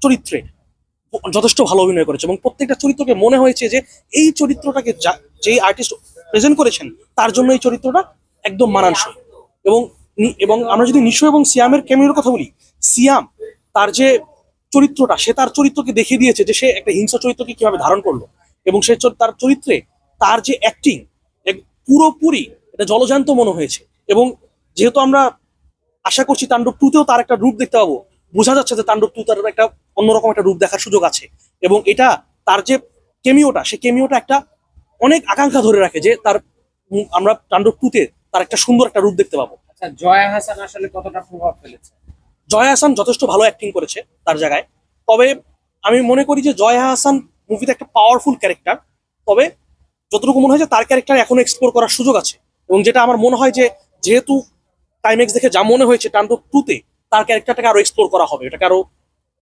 চরিত্রে যথেষ্ট ভালো অভিনয় করেছে এবং প্রত্যেকটা চরিত্রকে মনে হয়েছে যে এই চরিত্রটাকে যেই আর্টিস্ট প্রেজেন্ট করেছেন তার জন্য এই চরিত্রটা একদম মানানসই। এবং এবং আমরা যদি নিশো এবং সিয়ামের ক্যামিওর কথা বলি, সিয়াম তার যে চরিত্রটা, সে তার চরিত্রকে দেখিয়ে দিয়েছে যে সে একটা হিংস্র চরিত্রকে কিভাবে ধারণ করলো এবং সে তার চরিত্রে তার যে অ্যাক্টিং পুরোপুরি এটা জলজান্ত মনে হয়েছে। এবং যেহেতু আমরা আশা করছি তাণ্ডব টুতেও তার একটা রূপ দেখতে পাবো, বোঝা যাচ্ছে যে তাণ্ডব টু তার একটা অন্যরকম একটা রূপ দেখার সুযোগ আছে। এবং এটা তার যে কেমিওটা, সে কেমিওটা একটা অনেক আকাঙ্ক্ষা ধরে রাখে যে তার আমরা তাণ্ডব টুতে তার একটা সুন্দর একটা রূপ দেখতে পাবো। আচ্ছা, জয়া হাসান আসলে কতটা প্রভাব ফেলেছে? জয়া হাসান যথেষ্ট ভালো অ্যাক্টিং করেছে তার জায়গায়। তবে আমি মনে করি যে জয়া হাসান মুভিতে একটা পাওয়ারফুল ক্যারেক্টার, তবে যতটুকু মনে হয় যে তার ক্যারেক্টার এখনো এক্সপ্লোর করার সুযোগ আছে। এবং যেটা আমার মনে হয় যে যেহেতু টাইমেক্স দেখে যা মনে হয়েছে তাণ্ডব টুতে তার ক্যারেক্টারটাকে আরো এক্সপ্লোর করা হবে, এটাকে আরো